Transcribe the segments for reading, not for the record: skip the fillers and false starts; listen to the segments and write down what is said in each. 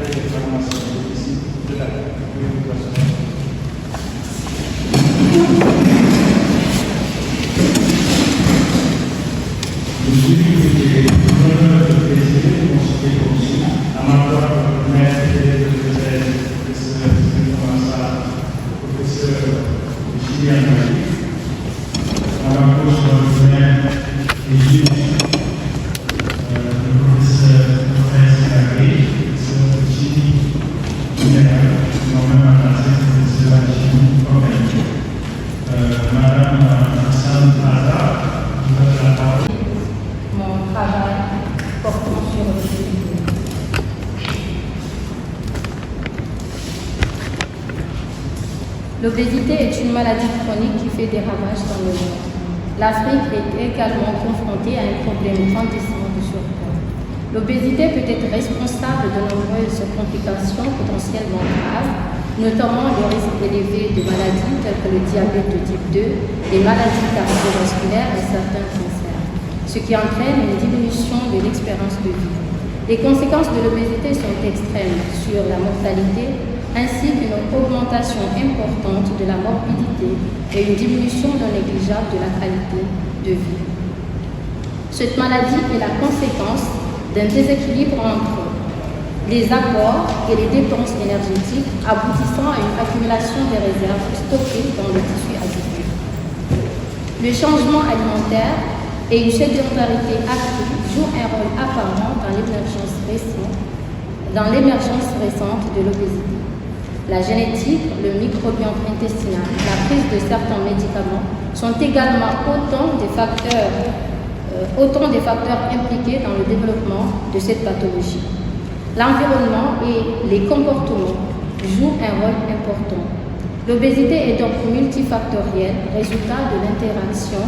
avec les pharmaciens de la population. Je suis le gouverneur de présider le conseil de commission à ma part le maître et le professeur Julien Marie, à ma gauche le maire et Julien, le professeur Gagné, le professeur Gini Général, moi-même à la tête du professeur Gini Compagnie. Madame Hassan Ada, vous avez la parole. Mon travail portant sur l'obésité. L'obésité est une maladie chronique qui fait des ravages dans le monde. L'Afrique est également confrontée à un problème grandissant de surpoids. L'obésité peut être responsable de nombreuses complications potentiellement graves, notamment le risque élevé de maladies telles que le diabète de type 2, les maladies cardiovasculaires et certains cancers, ce qui entraîne une diminution de l'expérience de vie. Les conséquences de l'obésité sont extrêmes sur la mortalité, ainsi qu'une augmentation importante de la morbidité et une diminution non négligeable de la qualité de vie. Cette maladie est la conséquence d'un déséquilibre entre les apports et les dépenses énergétiques, aboutissant à une accumulation des réserves stockées dans le tissu adipeux. Le changement alimentaire et une sédentarité accrue jouent un rôle apparent dans l'émergence récente de l'obésité. La génétique, le microbiome intestinal, la prise de certains médicaments sont également autant des facteurs impliqués dans le développement de cette pathologie. L'environnement et les comportements jouent un rôle important. L'obésité est donc multifactorielle, résultat de l'interaction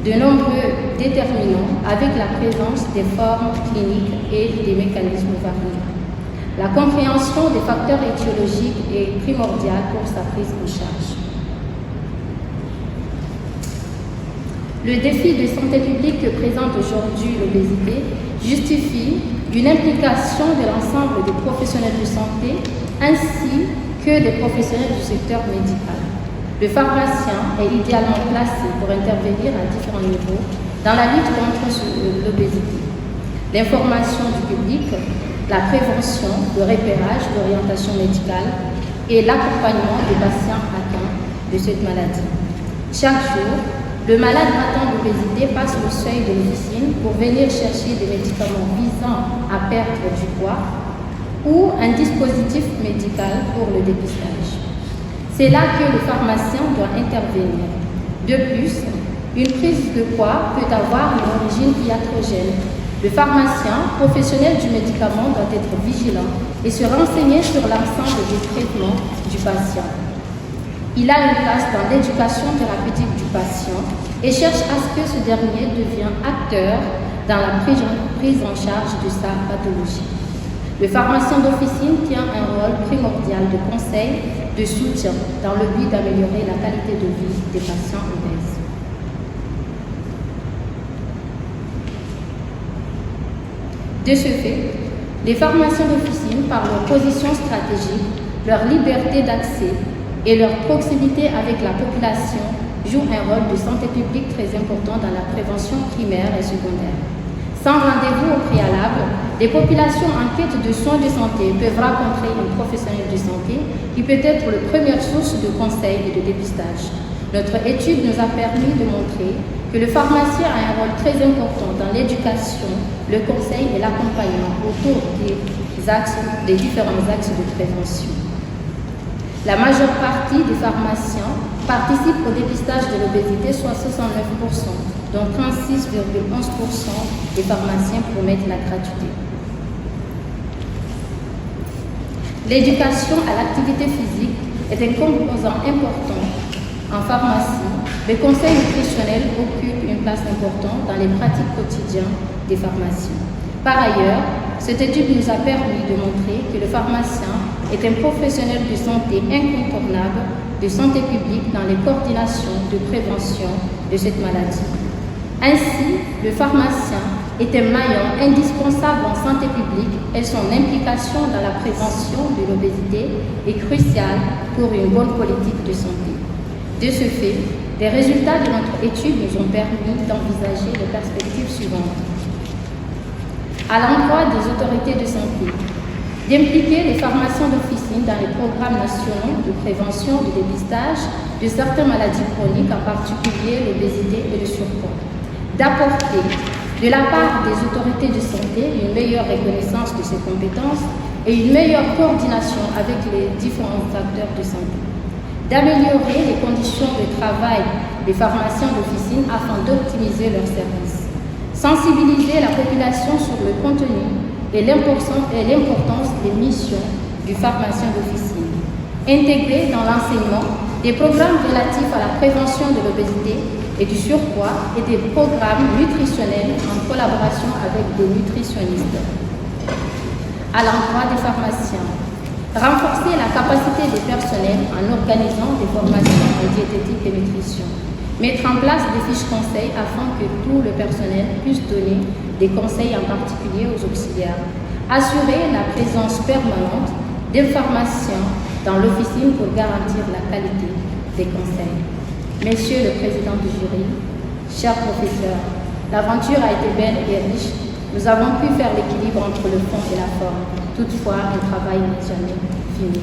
de nombreux déterminants avec la présence des formes cliniques et des mécanismes variés. La compréhension des facteurs étiologiques est primordiale pour sa prise en charge. Le défi de santé publique que présente aujourd'hui l'obésité justifie une implication de l'ensemble des professionnels de santé ainsi que des professionnels du secteur médical. Le pharmacien est idéalement placé pour intervenir à différents niveaux dans la lutte contre l'obésité. L'information du public, la prévention, le repérage, l'orientation médicale et l'accompagnement des patients atteints de cette maladie. Chaque jour, le malade atteint d'obésité passe le seuil de l'officine pour venir chercher des médicaments visant à perdre du poids ou un dispositif médical pour le dépistage. C'est là que le pharmacien doit intervenir. De plus, une prise de poids peut avoir une origine iatrogène. Le pharmacien, professionnel du médicament, doit être vigilant et se renseigner sur l'ensemble des traitements du patient. Il a une place dans l'éducation thérapeutique du patient et cherche à ce que ce dernier devienne acteur dans la prise en charge de sa pathologie. Le pharmacien d'officine tient un rôle primordial de conseil, de soutien dans le but d'améliorer la qualité de vie des patients obèses. De ce fait, les pharmaciens d'officine, par leur position stratégique, leur liberté d'accès et leur proximité avec la population, jouent un rôle de santé publique très important dans la prévention primaire et secondaire. Sans rendez-vous au préalable, les populations en quête de soins de santé peuvent rencontrer un professionnel de santé qui peut être la première source de conseils et de dépistage. Notre étude nous a permis de montrer que le pharmacien a un rôle très important dans l'éducation, le conseil et l'accompagnement autour des différents axes de prévention. La majeure partie des pharmaciens participent au dépistage de l'obésité, soit 69%, dont 36,11% des pharmaciens promettent la gratuité. L'éducation à l'activité physique est un composant important en pharmacie. Le conseil nutritionnel occupe une place importante dans les pratiques quotidiennes des pharmaciens. Par ailleurs, cette étude nous a permis de montrer que le pharmacien est un professionnel de santé incontournable de santé publique dans les coordinations de prévention de cette maladie. Ainsi, le pharmacien est un maillon indispensable en santé publique et son implication dans la prévention de l'obésité est cruciale pour une bonne politique de santé. De ce fait, les résultats de notre étude nous ont permis d'envisager les perspectives suivantes. À l'endroit des autorités de santé, d'impliquer les pharmaciens d'officine dans les programmes nationaux de prévention et de dépistage de certaines maladies chroniques, en particulier l'obésité et le surpoids. D'apporter, de la part des autorités de santé, une meilleure reconnaissance de ces compétences et une meilleure coordination avec les différents acteurs de santé. D'améliorer les conditions de travail des pharmaciens d'officine afin d'optimiser leurs services. Sensibiliser la population sur le contenu et l'importance des missions du pharmacien d'officine. Intégrer dans l'enseignement des programmes relatifs à la prévention de l'obésité et du surpoids et des programmes nutritionnels en collaboration avec des nutritionnistes. À l'endroit des pharmaciens, renforcer la capacité des personnels en organisant des formations en diététique et nutrition. Mettre en place des fiches conseils afin que tout le personnel puisse donner des conseils en particulier aux auxiliaires. Assurer la présence permanente des pharmaciens dans l'officine pour garantir la qualité des conseils. Monsieur le Président du jury, chers professeurs, l'aventure a été belle et riche. Nous avons pu faire l'équilibre entre le fond et la forme. Toutefois, le travail n'est jamais fini.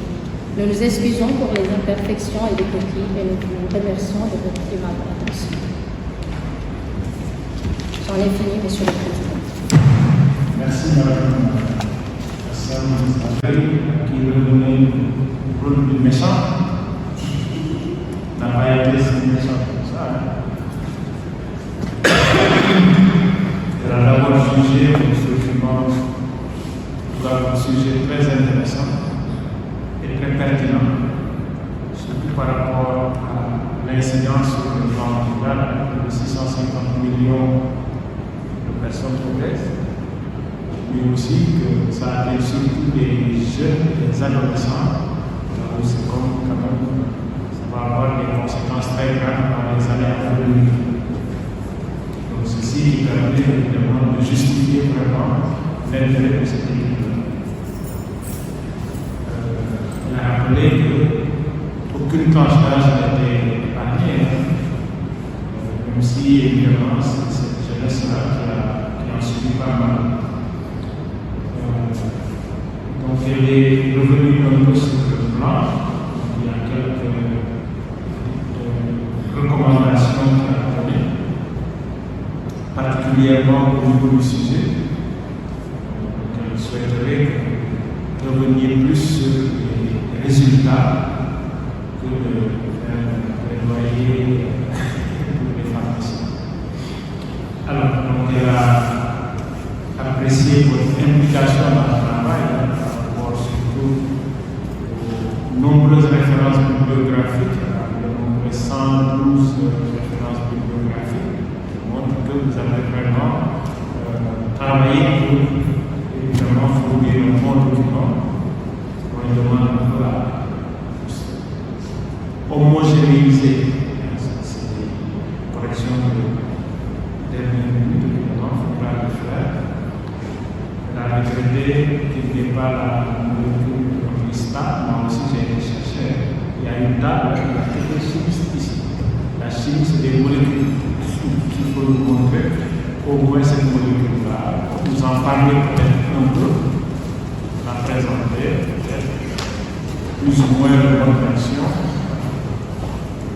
Nous nous excusons pour les imperfections et les coquilles et nous vous remercions de votre aimable attention. J'en ai fini, Monsieur le Président. Merci, Madame Hassan, qui revenait le rôle du méchant. N'a pas été si méchant comme ça. Elle a d'abord jugé un sujet très intéressant et très pertinent, surtout par rapport à l'incidence sur le plan mondial de 650 millions de personnes obèses, mais aussi que ça atteint surtout les jeunes et les adolescents, là où c'est comme quand même, ça va avoir des conséquences très graves dans les années à venir. Donc ceci qui permet évidemment de justifier vraiment l'intérêt de cette équipe. On a rappelé qu'aucune tranche d'âge n'a été épargnée, même si évidemment c'est cette jeunesse-là qui en subit pas mal. Donc elle est revenue un peu sur le plan. Il y a quelques recommandations qu'elle a données, particulièrement au niveau du sujet. Elle souhaiterait que revenir plus sur les résultats que de faire plaidoyer pour les pharmaciens. Alors, donc, elle a apprécié votre implication dans le travail, par rapport surtout aux nombreuses références bibliographiques, les 112 références bibliographiques, qui montrent que vous avez vraiment travaillé pour évidemment fournir un bon document. On demande un peu à homogénéiser ces corrections de dernière minute, évidemment, il faudra le faire. Elle a regretté qu'il n'y ait pas la molécule lista. Moi aussi j'ai été chercher. Il y a une table qui a été chimiste ici. La chimie, c'est des molécules qu'il faut nous montrer. Au moins cette molécule-là, vous en parlez peut-être un peu, la présenter, peut-être plus ou moins de bonne version,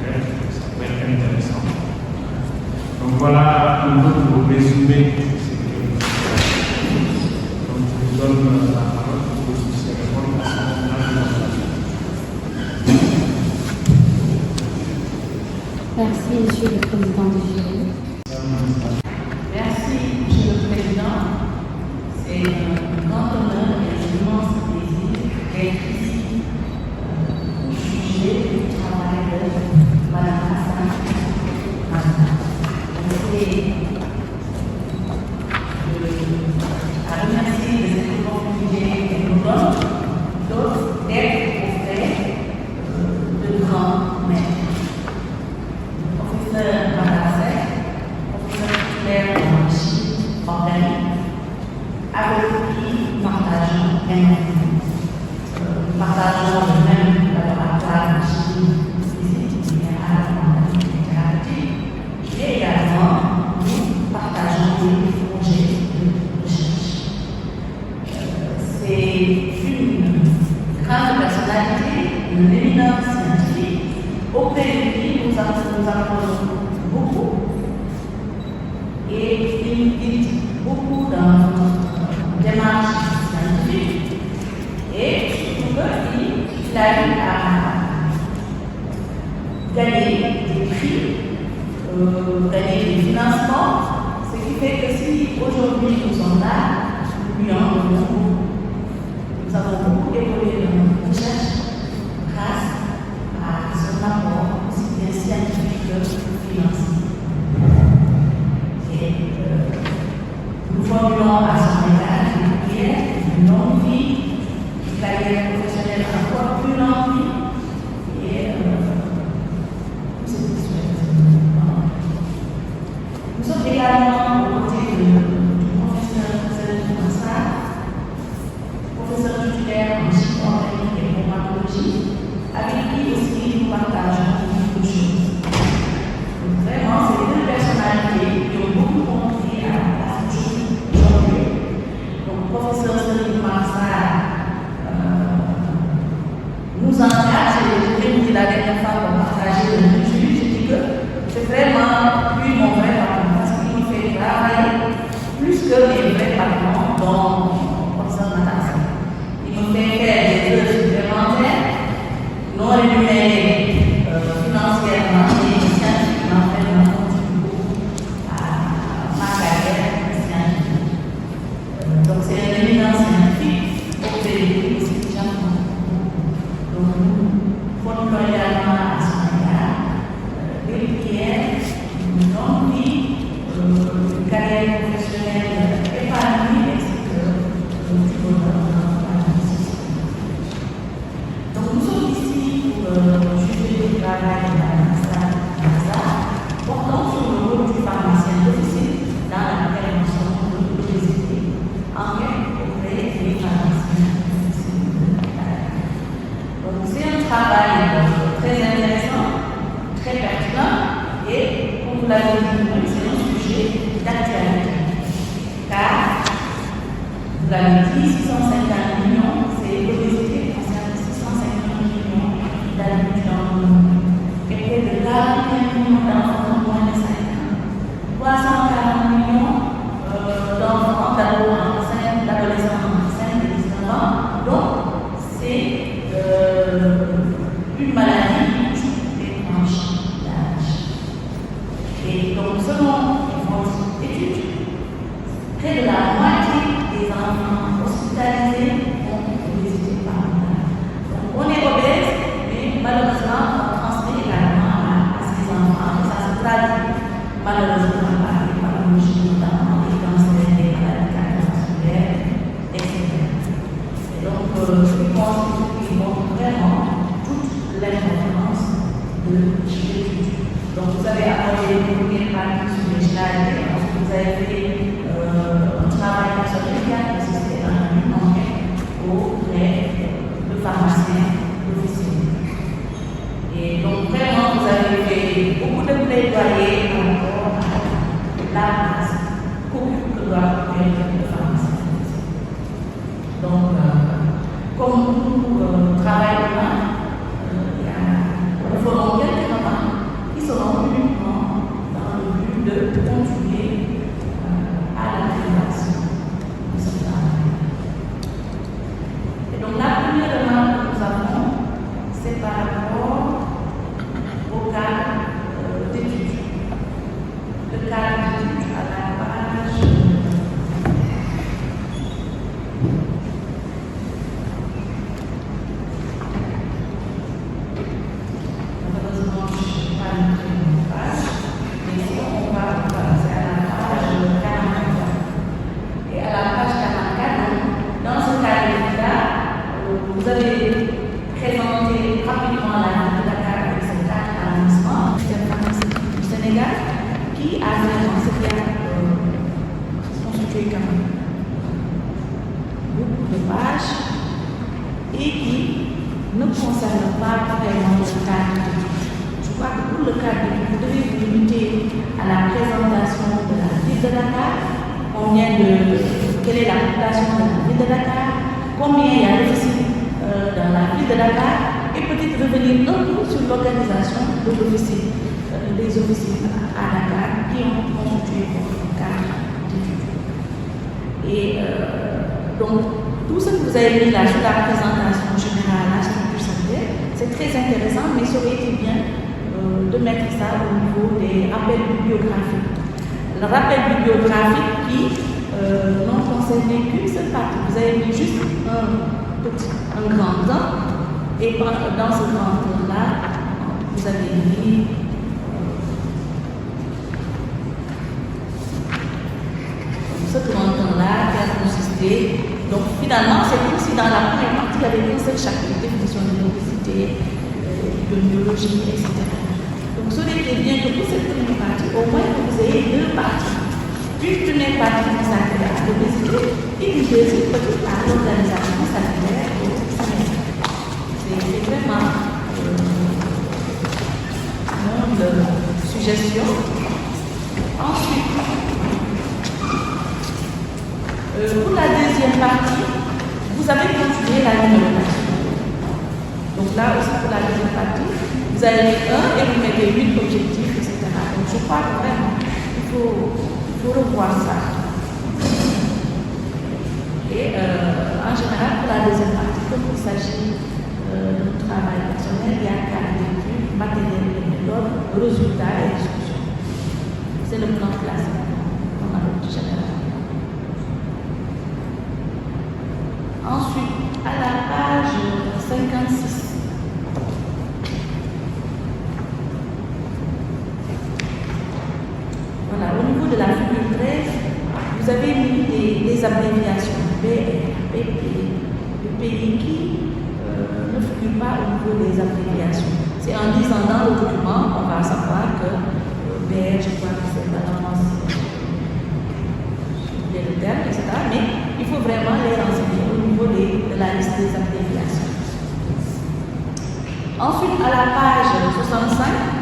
peut-être ça peut être intéressant. Donc voilà un peu pour résumer ce que vous avez. Donc je vous donne la parole pour que vous répondre à ce Merci, Monsieur le Président du jury. Merci, Monsieur le Président. C'est un grand honneur et un immense plaisir d'être ici au sujet du travail de Mme Hassan. À remercier de cette opportunité qu'elle nous donne, d'autres d'être auprès de grands maîtres. Professeur Madasseh, professeur titulaire en chimie organique, scientifique auprès de qui nous apprenons beaucoup et il dit beaucoup dans démarche scientifique et surtout il a eu à gagner des prix, gagner des financements, ce qui fait que si aujourd'hui nous sommes là, nous avons beaucoup évolué dans notre recherche grâce à son apport aussi bien scientifique que financier. Et nous formulons à son égard une prière, une longue vie, une carrière professionnelle encore plus longue et tout ce qui souhaite. Nous sommes également aux côtés du professeur Serge Massard, professeur titulaire en chimie organique et pharmacologie, avec qui aussi nous partageons beaucoup de choses. Donc, vraiment, c'est deux personnalités qui ont beaucoup contribué à la aujourd'hui. Donc, professeur Serge Massard nous engage, et je dit la dernière fois pour partager le culture, je dis que c'est vraiment lui mon vrai patron, parce qu'il nous fait travailler plus que les vrais patrons dont professeur Massard. Il nous fait faire des heures supplémentaires, non rémunérées financièrement et scientifiquement, vraiment contribue beaucoup à ma carrière scientifique. Donc c'est un éminent scientifique auprès de lui aussi, j'apprends. Donc nous formulons également à son égard des prières, une longue vie, une carrière professionnelle épanouie, ainsi que du bonheur. Donc nous sommes ici pour juger le travail de la NASA portant sur le rôle du pharmacien d'officine dans la prévention de l'obésité en lien auprès des pharmaciens d'officine. Donc c'est un travail très intéressant, très pertinent et, comme vous l'avez dit, c'est un sujet d'actualité. Car, vous l'avez dit, 650 millions, c'est l'obésité concerne 650 millions d'adultes dans le monde. Et près de 41 millions d'enfants de moins de 5 ans. 340 millions d'enfants d'adolescents entre 5 et 19 ans. Donc, c'est une maladie qui touche les tranches d'âge. Et donc, selon les études, près de la moitié des enfants hospitalisés ont une obésité parentale. Donc, on est obèse, mais malheureusement, on transmet également à ces enfants. Et ça se traduit malheureusement par des pathologies, notamment des cancers, des maladies cardiovasculaires, etc. Et donc, je pense qu'ils montrent vraiment toute l'importance de l'étude. Donc, vous avez abordé les premières parties sur les slides, ensuite vous avez fait un travail personnel qui a consisté dans une enquête auprès de pharmaciens d'officine. Et donc, vraiment, vous avez fait beaucoup de plaidoyer par rapport à la place qu'occupe que doit occuper le pharmacien d'officine. Donc, comme nous travaillons, nous ferons quelques remarques qui seront uniquement dans le but de contribuer à la réalisation de ce travail. Et donc la première remarque que nous avons, c'est par rapport au cadre d'études. Le cadre d'études à la page. Malheureusement, je ne sais pas le très bonne page, mais sinon on va passer à la page 44. Et à la page 44, dans ce cadre-là, vous avez présenté rapidement la ville de Dakar avec ses 4 arrondissements du Sénégal, qui a vraiment constitué quand même beaucoup de pages et qui ne concerne pas vraiment le cadre d'études. Je crois que pour le cadre d'études, vous devez vous limiter à la présentation de la ville de Dakar, quelle est la population de la ville de Dakar, combien il y a de déficit dans la ville de Dakar, et et peut-être revenir un peu sur l'organisation de l'officine, des officines à Dakar qui ont constitué votre cadre d'études. Et donc, tout ce que vous avez mis là sur la présentation générale, la structure sanitaire, c'est très intéressant, mais ça aurait été bien de mettre ça au niveau des rappels bibliographiques. Le rappel bibliographique qui n'ont concerné qu'une seule partie. Vous avez mis juste un grand temps, et dans ce grand temps-là, vous avez mis ce grand temps-là qui a consisté. Donc finalement, c'est comme si dans la première partie, il y avait une seule chapitre, définition de l'obésité, de biologie, etc. Donc ce n'est bien que pour cette première partie, au moins que vous ayez deux parties. Une première partie consacrée à l'obésité et une deuxième partie à l'organisation sanitaire et au semestre. C'est vraiment une suggestion. Ensuite, pour la deuxième partie, vous avez continué la numérotation. Donc là aussi pour la deuxième partie, vous avez mis 1 et vous mettez 8 objectifs, etc. Donc je crois que vraiment, il faut revoir ça. Et en général, pour la deuxième partie, comme il s'agit de travail personnel, il y a cadre d'études, matériel et méthode, résultats et discussion. C'est le plan classique qu'on a en général. Ensuite, à la page 56, voilà, au niveau de la figure 13, vous avez mis des abréviations BR, BP, le pays qui ne figure pas au niveau des abréviations. C'est en disant dans le document qu'on va savoir que BR, je crois que c'est balance, le terme, etc. Mais il faut vraiment les renseigner au niveau de la liste des abréviations. Ensuite, à la page 65,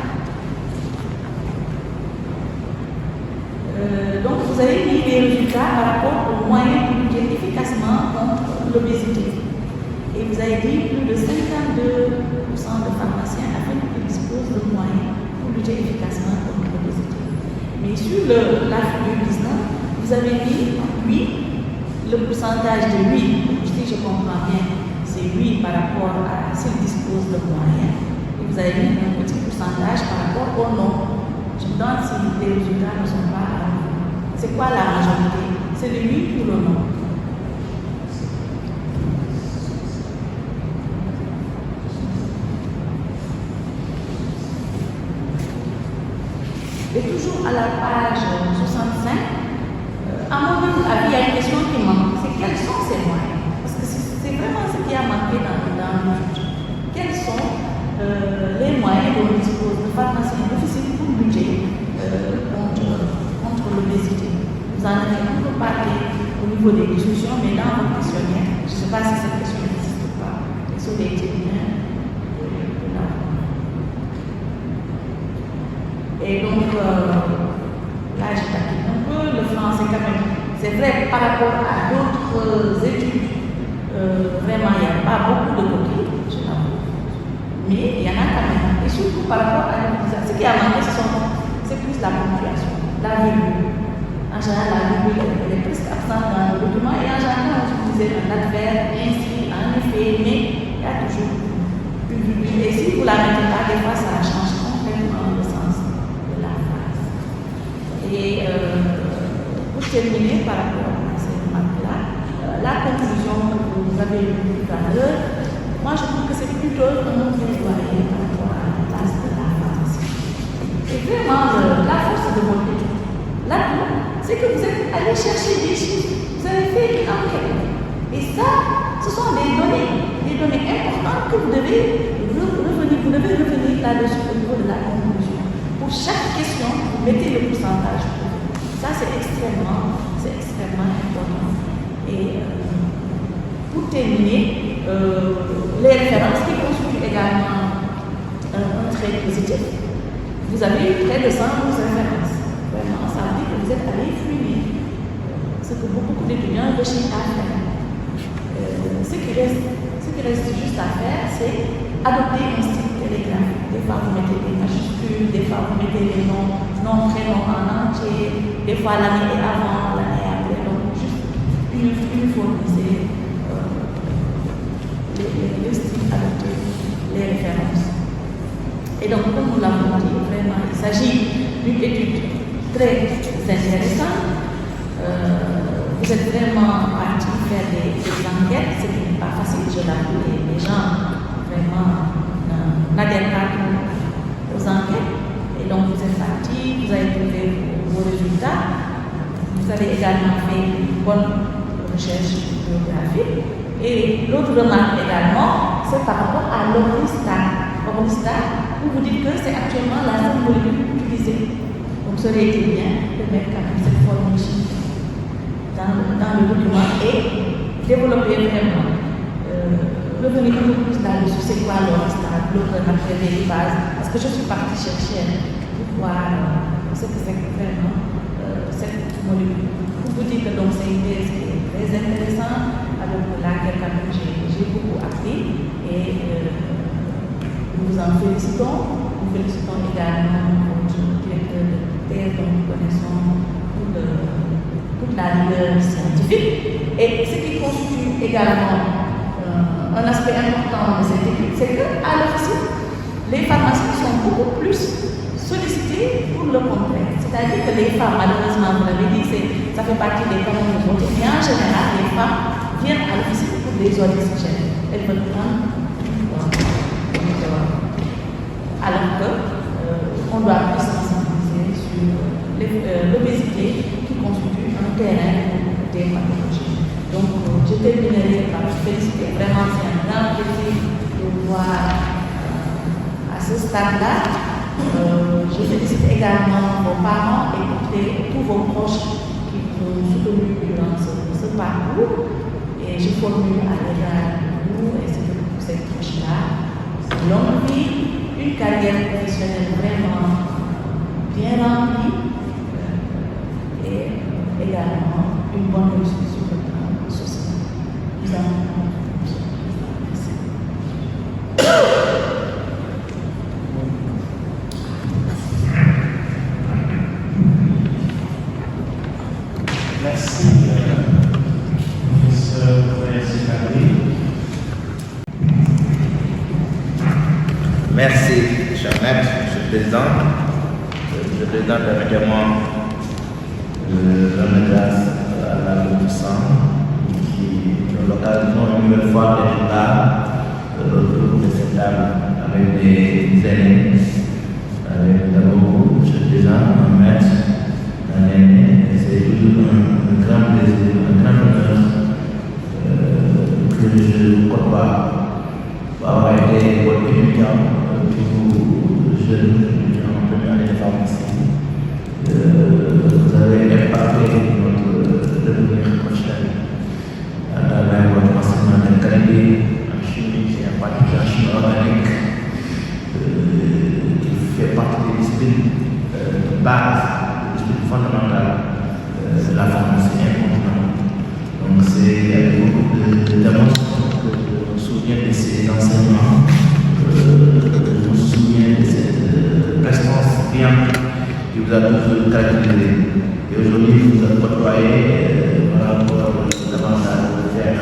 donc vous avez mis les résultats par rapport aux moyens de lutter efficacement contre l'obésité. Et vous avez dit plus de 52% de pharmaciens afin qu'ils disposent de moyens pour lutter efficacement contre l'obésité. Mais sur la figure 19, vous avez dit oui, le pourcentage de oui, si je comprends bien, c'est oui par rapport à s'ils disposent de moyens. Et vous avez mis un petit pourcentage par rapport au non. Je me demande si les résultats ne sont pas. C'est quoi la majorité? C'est le oui ou le non? Et toujours à la page 65, à mon avis, il y a une question qui manque. C'est quels sont ces moyens? Parce que c'est vraiment ce qui a manqué dans l'étude. Quels sont les moyens dont nous disposons de pharmaciens d'officine pour lutter contre l'obésité? Vous en avez un peu parlé au niveau des discussions, mais dans votre questionnaire, je ne sais pas si cette question n'existe pas. Et ça aurait été bien de l'avoir. Et donc, là, j'ai tapé un peu. Le français, quand même, c'est vrai, par rapport à d'autres études, vraiment, il n'y a pas beaucoup de coquilles, je l'avoue. Mais il y en a quand même. Et surtout par rapport à l'utilisation. Ce qui a manqué, c'est plus la ponctuation, la virgule. En général, la virgule, elle est presque absente dans le document. Et en général, on utilisait un adverbe, ainsi, en effet, mais il y a toujours une virgule. Et si vous ne la mettez pas, des fois, ça change complètement le sens de la phrase. Et pour terminer par rapport à cette remarque-là, la conclusion que vous avez eue tout à l'heure, moi je trouve que c'est plutôt un plaidoyer par rapport à la place de la pharmacie. Et vraiment, la force de votre étude, là-dedans, c'est que vous êtes allé chercher des chiffres, vous avez fait une enquête. Et ça, ce sont des données importantes que vous devez revenir là-dessus au niveau de la conclusion. Pour chaque question, vous mettez le pourcentage. Ça, c'est extrêmement important. Et pour terminer, les références qui constituent également un trait positif, vous avez eu près de 100 références. Vraiment, ça veut dire que vous êtes allé fouiller ce que beaucoup d'étudiants rechignent à faire. Ce qui reste juste à faire, c'est adopter un style télégraphique. Des fois, vous mettez des majuscules, des fois, vous mettez les noms, prénoms en entier, des fois, l'année avant, l'année après. Donc, juste uniformiser les styles adoptés, les références. Et donc, comme nous l'avons dit, vraiment, il s'agit d'une étude très intéressante. Vous êtes vraiment partis faire des enquêtes, ce qui n'est pas facile, je l'avoue. Les gens vraiment n'adhèrent pas aux enquêtes. Et donc, vous êtes partis, vous avez trouvé vos résultats. Vous avez également fait une bonne recherche bibliographique. Et l'autre remarque également, c'est par rapport à l'Ornistat. Ornistat, où vous dites que c'est actuellement la seule molécule utilisée. Donc, ça aurait été bien de mettre quand même cette formule chimique dans le document et développer vraiment, revenir un peu plus là-dessus, c'est quoi l'Ornistat, l'autre après les bases, parce que je suis partie chercher pour voir ce que c'est vraiment cette molécule. Pour vous dire que donc c'est une thèse qui est très intéressante, avec laquelle quand même j'ai beaucoup appris et nous vous en félicitons. Nous félicitons également notre directeur de thèse dont nous connaissons toute la rigueur scientifique. Et ce qui constitue également un aspect important de cette étude, c'est qu'à l'officine, les pharmaciens sont beaucoup plus sollicités pour le contraire. C'est-à-dire que les femmes, malheureusement, vous l'avez dit, ça fait partie des canons de beauté, mais en général, les femmes viennent à l'officine pour des oxygènes. Elles veulent prendre alors qu'on doit plus sensibiliser sur l'obésité qui constitue un terrain des pathologies. Donc, je terminerai par vous féliciter. Vraiment, c'est un grand plaisir de vous voir à ce stade-là. Je félicite également vos parents et tous vos proches qui vous ont soutenus durant ce parcours. Et je formule à l'égard de vous, et c'est pour cette proche-là, une longue vie, une carrière professionnelle vraiment bien remplie et également une bonne réussite sur le plan social. Nous allons merci, professeur Koyasi-Kadri. Merci, cher maître, monsieur le président. Monsieur le président, permettez-moi de rendre grâce à la Tout-Puissant qui ont l'occasion une nouvelle fois d'être là autour de cette table avec des aînés, avec d'abord monsieur le président, un maître, un aîné. C'est toujours un grand plaisir, un grand honneur que je ne crois pas avoir été votre étudiant. Jeunes étudiants en première année de pharmacie, vous avez impacté notre devenir professionnel à travers votre enseignement de qualité en chimie et en particulier en chimie organique, qui fait partie des disciplines de base, des disciplines fondamentales de la pharmacie incontournable. Donc c'est avec beaucoup d'émotion que je me souviens de ces enseignements. Je me souviens de cette prestance brillante qui vous a toujours caractérisé. Et aujourd'hui, vous avez côtoyé par rapport davantage de faire.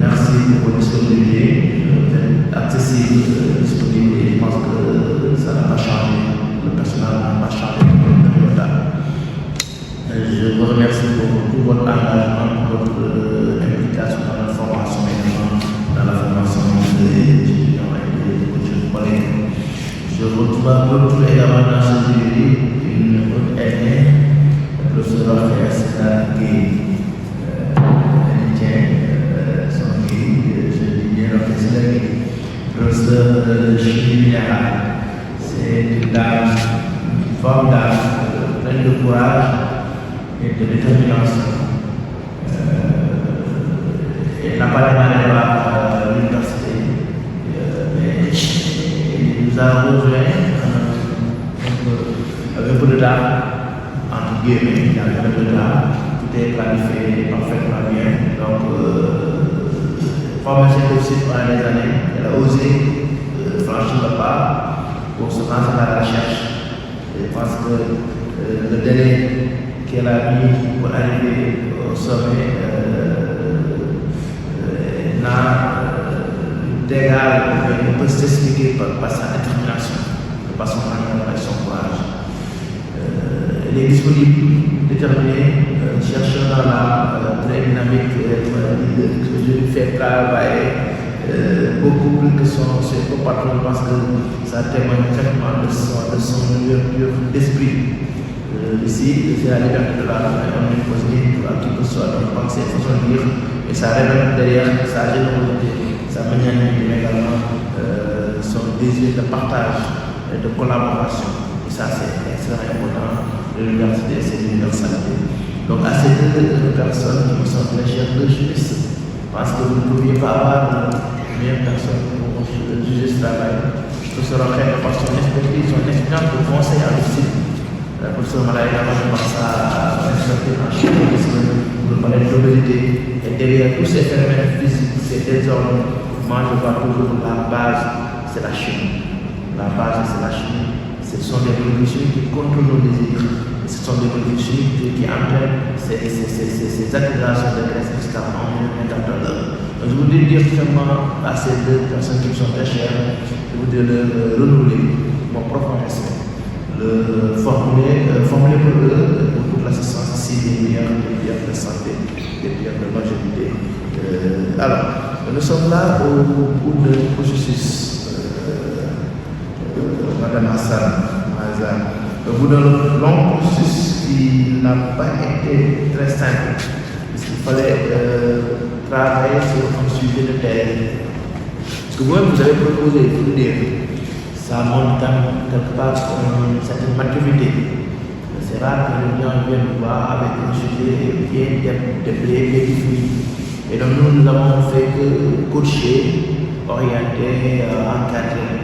Merci pour votre disponibilité. Vous êtes accessible, disponible, et je pense que ça n'a pas changé. Le personnel n'a pas changé de retard. Je vous remercie pour tout votre engagement, pour votre implication dans la formation également, dans la formation des étudiants et des jeunes collègues. Je retrouve également dans ce jury une autre aînée, le professeur Raphaël Sénat-Guy, son guide, je dis bien Raphaël Sénat-Guy, professeur de chimie minérale. C'est une dame formidable, pleine de courage et de détermination. Elle n'a pas démarré à l'université, mais il nous a rejoint avec peu de temps, entre guillemets, il y a un peu de temps, tout est planifié parfaitement bien. Donc, formation aussi pendant des années, elle a osé franchir le pas pour se lancer dans la recherche. Je pense que le délai qu'elle a mis pour arriver au sommet on peut s'expliquer par sa détermination, par son engagement et son courage. Elle est disponible, déterminée, chercheur dans la très dynamique, je lui fais travailler beaucoup plus que ses compatriotes parce que ça témoigne vraiment de son ouverture d'esprit. Ici, c'est la liberté de la on est possible à qui que ce soit, donc penser, façon de dire, et ça révèle derrière sa générosité, sa manière mais également son désir de partage et de collaboration. Et ça, c'est extrêmement important. L'université, c'est l'universalité. Donc, à ces deux personnes qui me sont très chères, deux juristes, parce que vous ne pouviez pas avoir une meilleure personne pour juger ce travail. Je trouve ça reconnaître par son expertise, son expérience de conseil en médecine. La professeure Malaïka, je pense à son expertise en chimisme, vous parlez de l'obésité. Et derrière tous ces phénomènes physiques, ces désordres, moi je vois toujours la base, c'est la chimie. La base, c'est la chimie. Ce sont des molécules chimiques qui contrôlent nos désirs. Ce sont des molécules chimiques qui entraînent ces accélérations de graisse, etc. Donc, je voudrais dire finalement à ces deux personnes qui me sont très chères, je voudrais leur renouveler mon propre respect. Le formuler pour eux, pour toute l'assistance ici, des biens de santé, des biens de longévité. Alors, nous sommes là au bout du processus. Madame Hassan, au bout d'un long processus qui n'a pas été très simple, parce qu'il fallait travailler sur un sujet de thèse. Parce que vous-même, vous avez proposé, il faut dire, ça montre quelque part une certaine maturité. C'est rare que les gens viennent voir avec un sujet bien défini. Et donc nous avons fait que coacher, orienter, encadrer.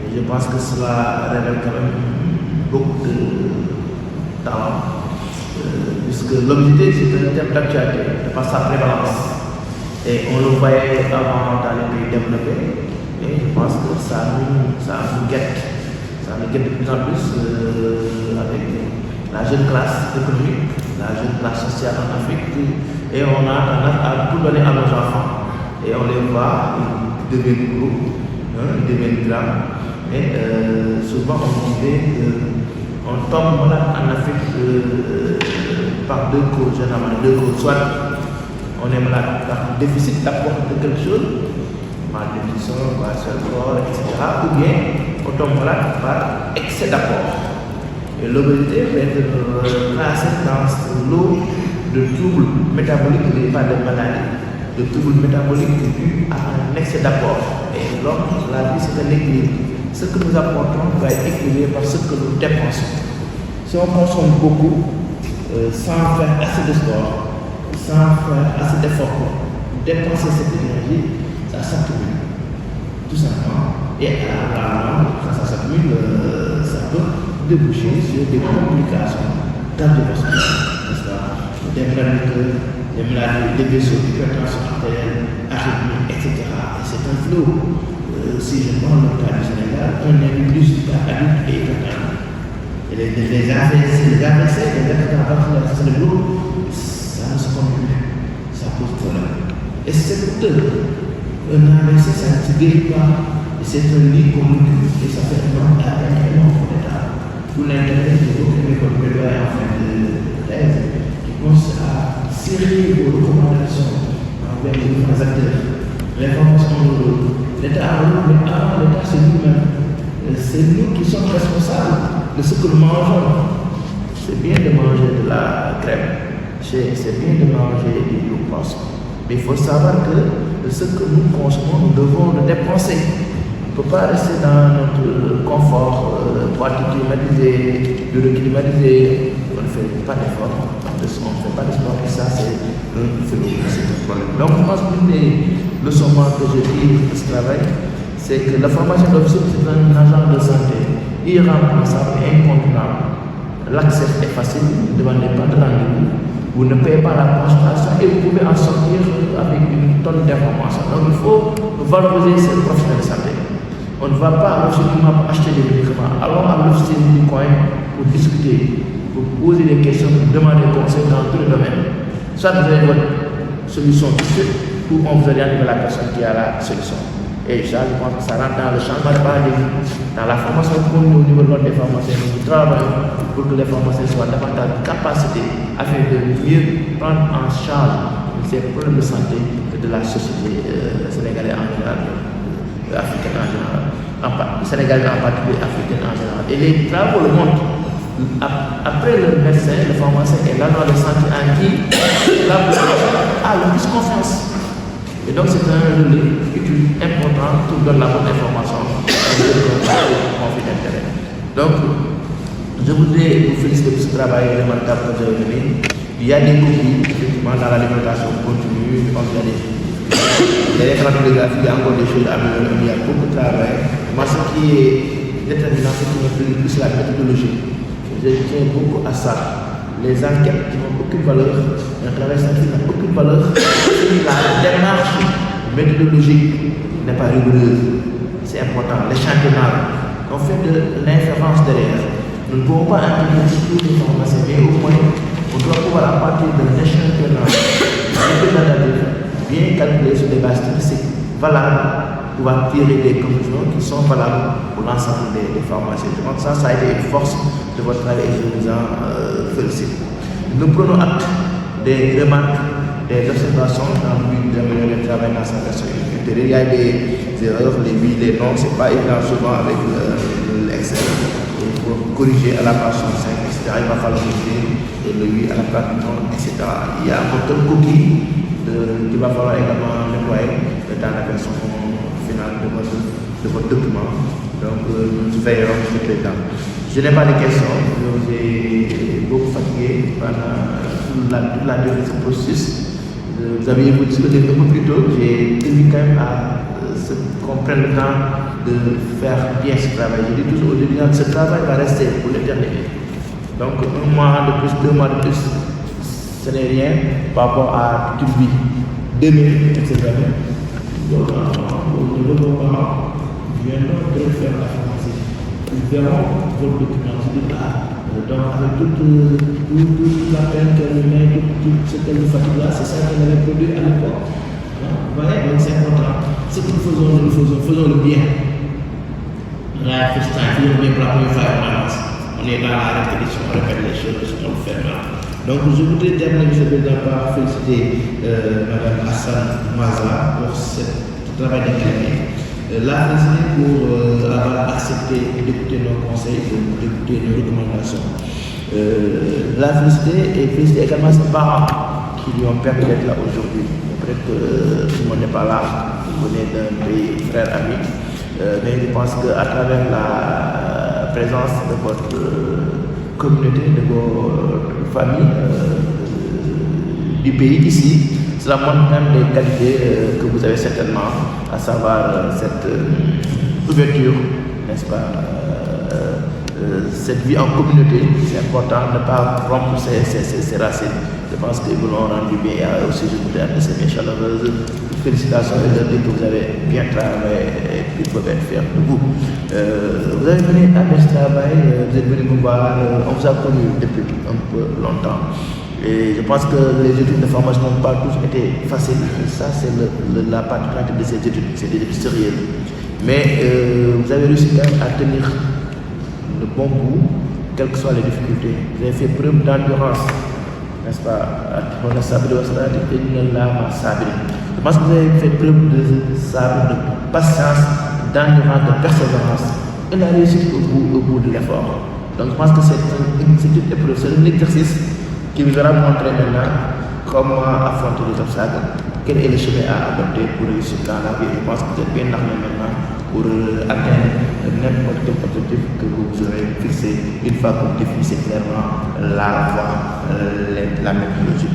Et je pense que cela révèle quand même beaucoup de talent. Puisque l'obésité, c'est un thème d'actualité, par sa prévalence. Et on le voyait avant dans les pays développés. Et je pense que ça nous guette. Ça nous guette de plus en plus avec la jeune classe économique, la jeune classe sociale en Afrique. Et on a tendance à tout donner à nos enfants. Et on les voit, ils deviennent gros, ils deviennent grands. Et souvent on disait qu'on tombe malade en Afrique par deux causes, généralement deux causes. Soit on est malade par déficit d'apport de quelque chose, malnutrition, corps, etc. Ou bien on tombe malade par excès d'apport. Et l'obésité peut être classée dans l'eau de troubles métaboliques et pas de maladies. De troubles métaboliques dus à un excès d'apport. Et l'homme, la vie, c'est un équilibre. Ce que nous apportons va être équilibré par ce que nous dépensons. Si on consomme beaucoup, sans faire assez de sport, sans faire assez d'efforts pour dépenser cette énergie, ça s'accumule. Tout simplement. Et à la longue, quand ça s'accumule, ça peut déboucher sur des complications cardiovasculaires, n'est-ce pas? Des maladies, des vaisseaux, hypertension artérielle, arythmie, etc. Et c'est un flot. Si je prends le cas du Sénégal, on est plus adulte et hypertendu. Et les AVC, les accidents vasculaires cérébraux, ça ne se compte plus. Ça pose problème. Et c'est coûteux. Un AVC, ça ne se guérit pas. Et c'est un lit qu'on occupe et ça fait un énorme pour l'État. Vous l'intérêt de aucune école plaidoyer en fin de thèse qui consiste à serrer vos recommandations envers les différents acteurs. L'information de l'État, mais avant l'État, c'est nous-mêmes. C'est nous qui sommes responsables de ce que nous mangeons. C'est bien de manger de la crème, c'est bien de manger du glucose. Mais il faut savoir que ce que nous consommons, nous devons le dépenser. On ne peut pas rester dans notre confort, boîte climatisée, bureau climatisé, on ne fait pas d'effort, on ne fait pas de sport, et ça c'est un problème. Donc je pense qu'une des leçons que je dis de ce travail, c'est que la formation d'officier c'est un agent de santé irremplaçable et incontournable. L'accès est facile, ne demandez pas de rendez-vous. vous ne payez pas la consultation et vous pouvez en sortir avec une tonne d'informations. Donc il faut valoriser ces professionnels de santé. On ne va pas absolument acheter des médicaments. Allons à l'officine du coin pour discuter, pour poser des questions, pour demander des conseils dans tous les domaines. Soit vous avez votre solution tout de suite, ou on vous oriente vers la personne qui a la solution. Et ça, je pense que ça rentre dans le changement de paradigme, dans la formation au niveau de l'ordre des pharmaciens. Nous travaillons pour que les pharmaciens soient davantage de capacité afin de mieux prendre en charge ces problèmes de santé de la société sénégalaise en général, africaine en général, sénégalaise en particulier, africaine en général. Et les travaux le montrent. Après le médecin, le pharmacien est l'agent de santé en qui la population a le plus confiance. Et donc c'est un relais utile, important, qui donne la bonne information et le conflit d'intérêt. Donc, je voudrais vous féliciter pour ce travail remarquable que vous avez mené. Il y a des copies, effectivement, dans l'alimentation continue, comme il y a des écrans télégraphiques, il y a encore des choses à améliorer, il y a beaucoup de travail. Moi, ce qui est déterminant, c'est qui me plaît le plus, c'est la méthodologie. Je tiens beaucoup à ça. Les enquêtes qui n'ont aucune valeur, un travail scientifique n'a aucune valeur, la démarche méthodologique n'est pas rigoureuse. C'est important. L'échantillonnage, on fait de l'inférence derrière. Nous ne pouvons pas intégrer tous les pharmaciens, mais au moins, on doit pouvoir, à partir d'un échantillonnage bien calculé sur des bases statistiques valables, pouvoir tirer des conclusions qui sont valables pour l'ensemble des pharmaciens. Je pense que ça a été une force de votre travail et je vous en félicite. Nous prenons acte des remarques, des observations dans le but d'améliorer le travail dans sa version ultérieure. Il y a des erreurs, les oui, les non, c'est pas évident souvent avec l'Excel. Il faut corriger à la page 65, etc. Il va falloir corriger le oui à la page non, etc. Il y a encore quelques coquilles qu'il va falloir également nettoyer dans la version finale de votre document. Donc, nous veillerons sur les temps. Je n'ai pas de questions. Je vous ai beaucoup fatigué pendant toute la durée de ce processus. Vous avez écouté un peu plus tôt. J'ai tenu quand même à ce qu'on prenne le temps de faire bien ce travail. Je dis toujours aux étudiants que ce travail va rester pour l'éternité. Donc, 1 mois de plus, 2 mois de plus, ce n'est rien par rapport à toute vie. 2000, etc. Donc, nous viendrons de faire la formation. Nous verrons votre document. Donc, avec toute la peine qu'elle met, tout ce qu'elle nous fatigue là, c'est ça qu'elle avait produit à l'époque. Vous voyez, donc c'est important. Ce que nous faisons le bien. Là, faisons le bien pour la première fois. On est dans la répétition, on répète les choses, on le fait maintenant. Donc, je voudrais terminer, M. le Président, par féliciter Mme Hassan Maza pour ce travail d'académie. La féliciter pour avoir accepté d'écouter nos conseils, d'écouter nos recommandations. La féliciter et féliciter également ses parents qui lui ont permis d'être là aujourd'hui. Peut-être que tout le monde n'est pas là, vous venez d'un pays frère ami, mais je pense qu'à travers la présence de votre communauté, de vos familles du pays ici, cela montre même des qualités que vous avez certainement, à savoir cette ouverture, n'est-ce pas, cette vie en communauté. C'est important de ne pas rompre ses racines. Je pense que vous l'ont rendu bien. Et aussi, je voudrais adresser mes chaleureuses félicitations et leur dire que vous avez bien travaillé et qu'ils peuvent être fiers de vous. Vous avez venu à ce travail, vous êtes venu me voir, on vous a connu depuis un peu longtemps. Et je pense que les études de formation n'ont pas tous été faciles. Ça, c'est la particularité de ces études. C'est des études sérieuses. Mais vous avez réussi quand même à tenir le bon bout, quelles que soient les difficultés. Vous avez fait preuve d'endurance, n'est-ce pas? Je pense que vous avez fait preuve de patience, d'endurance, de persévérance. Et la réussite au bout de l'effort. Donc je pense que c'est une épreuve, c'est un exercice qui vous aura montré maintenant comment affronter les obstacles, quel est le chemin à adopter pour réussir dans la vie. Je pense que vous êtes bien armé maintenant pour atteindre n'importe quel objectif que vous aurez fixé une fois que vous définissez clairement la voie, la méthodologie.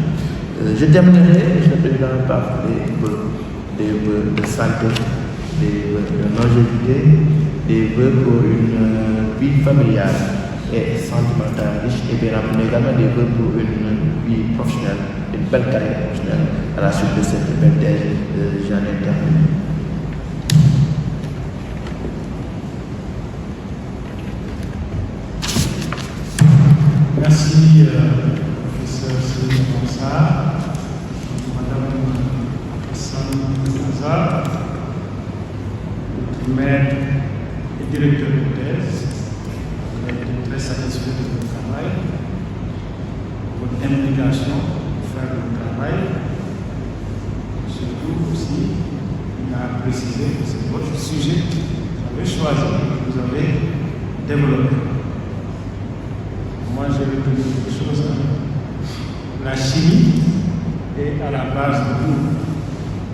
Je terminerai, M. le Président, par des vœux de santé, des vœux de longévité, des vœux pour une vie familiale et sentimentale riche et bien remplie, mais également des vœux pour une vie professionnelle, une belle carrière professionnelle à la suite de cette belle thèse. J'en ai terminé. Merci, professeur Céline Bonsard, madame Hassan Hazard, votre maître et directeur de thèse. Vous avez été très satisfait de votre travail, votre implication pour faire le travail. Surtout aussi, il a précisé que c'est votre sujet que vous avez choisi, que vous avez développé. Moi, j'ai retenu quelque chose. La chimie est à la base de tout.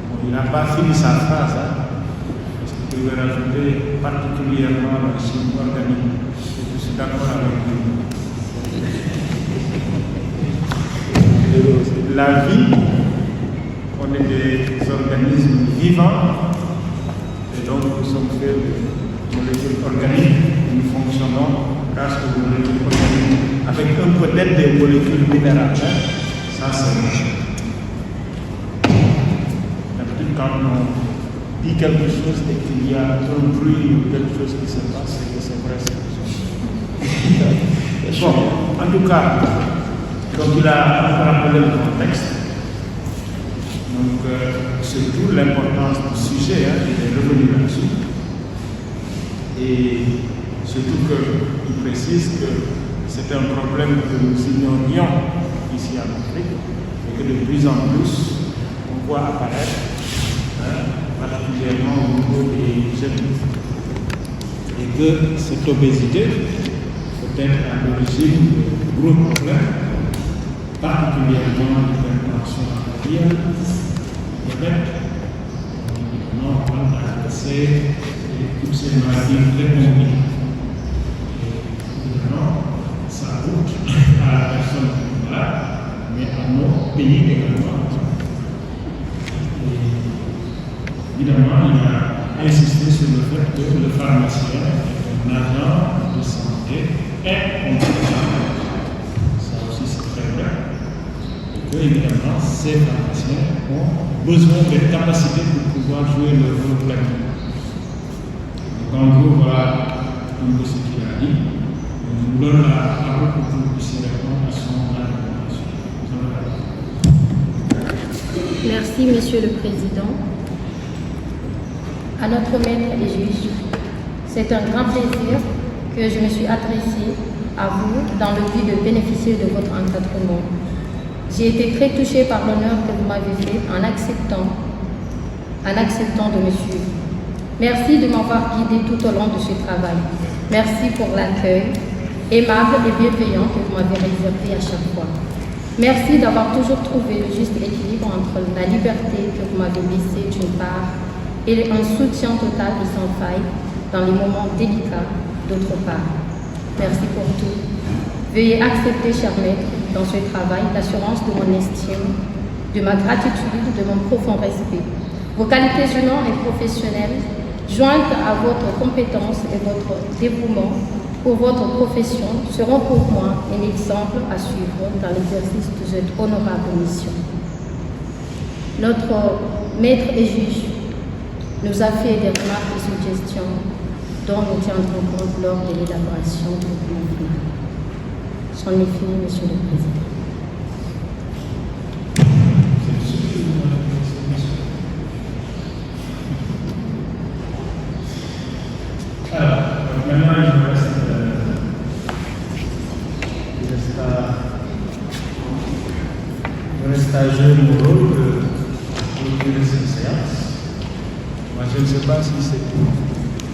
Bon, il n'a pas fini sa phrase. Parce que vous pouvez rajouter particulièrement la chimie organique. Et je suis d'accord avec lui. La vie, on est des organismes vivants. Et donc, nous sommes faits de molécules organiques. Et nous fonctionnons grâce aux molécules organiques, avec un peu d'aide des molécules minérales. Ça, c'est d'habitude quand on dit quelque chose et qu'il y a un bruit ou quelque chose qui se passe, c'est que c'est vrai. Bon, en tout cas, donc il a rappelé le contexte. Donc, surtout l'importance du sujet, il est revenu là-dessus. Et surtout qu'il précise que c'est un problème que nous ignorions ici en Afrique et que de plus en plus on voit apparaître, particulièrement au niveau des jeunes. Et que cette obésité peut être à l'origine de gros problèmes, particulièrement l'hypertension artérielle, le diabète, l'accès et toutes ces maladies très compliquées. Ça coûte à la personne malade, mais à nos pays également. Et évidemment, il a insisté sur le fait que le pharmacien est un agent de santé incontestable. Ça aussi, c'est très vrai. Et que, évidemment, ces pharmaciens ont besoin de capacités pour pouvoir jouer leur rôle pleinement. Donc, en gros, voilà un peu ce qu'il a dit. Je vous donne la parole pour que vous puissiez répondre à son intervention. Merci, Monsieur le Président. À notre maître et juge, c'est un grand plaisir que je me suis adressée à vous dans le but de bénéficier de votre encadrement. J'ai été très touchée par l'honneur que vous m'avez fait en acceptant de me suivre. Merci de m'avoir guidée tout au long de ce travail. Merci pour l'accueil aimable et bienveillant que vous m'avez réservé à chaque fois. Merci d'avoir toujours trouvé le juste équilibre entre la liberté que vous m'avez laissée d'une part et un soutien total et sans faille dans les moments délicats d'autre part. Merci pour tout. Veuillez accepter, cher maître, dans ce travail, l'assurance de mon estime, de ma gratitude, de mon profond respect. Vos qualités humaines et professionnelles, jointes à votre compétence et votre dévouement pour votre profession, seront pour moi un exemple à suivre dans l'exercice de cette honorable mission. Notre maître et juge nous a fait des remarques et suggestions dont nous tiendrons compte lors de l'élaboration du document final. C'en est fini, Monsieur le Président. Alors, maintenant, il me reste à jouer mon rôle de clôturer cette séance. Moi, je ne sais pas si c'est une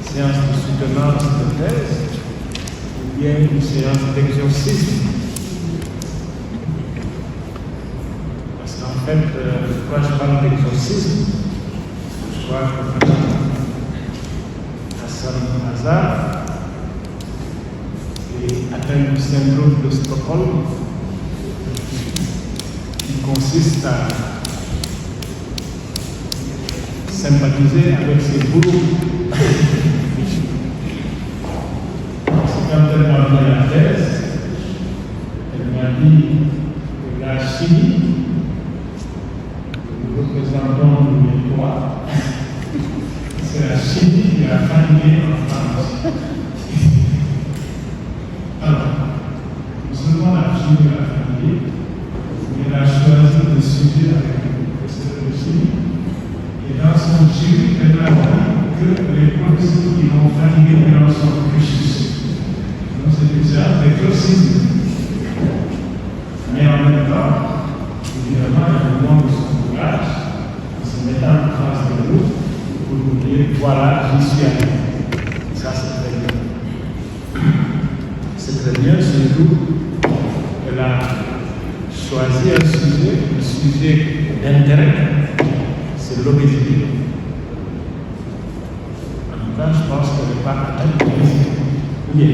séance de soutenance de thèse ou bien une séance d'exorcisme. Parce qu'en fait, quand je parle d'exorcisme, je crois que Hassan Hazard est atteint du syndrome de Stockholm, qui consiste à sympathiser avec ses bourreaux. C'est quand elle parle de la thèse, chimie, nous représentons le 3. C'est la chimie qui a famillé en France. Alors, non seulement la chimie a famillé, mais elle a choisi de suivre avec le professeur de chimie. Et dans son jury, elle a dit que les professeurs qui vont fatiguer dans son cursus. Donc c'est déjà des classisme. Mais en même temps, évidemment, il demande son courage en se mettant en face de nous pour nous dire voilà, j'y suis allé. Ça, c'est très bien. C'est très bien, surtout qu'elle a choisi un sujet d'intérêt. C'est l'obésité. En tout cas, je pense qu'elle n'est pas atteinte de l'obésité. Bien.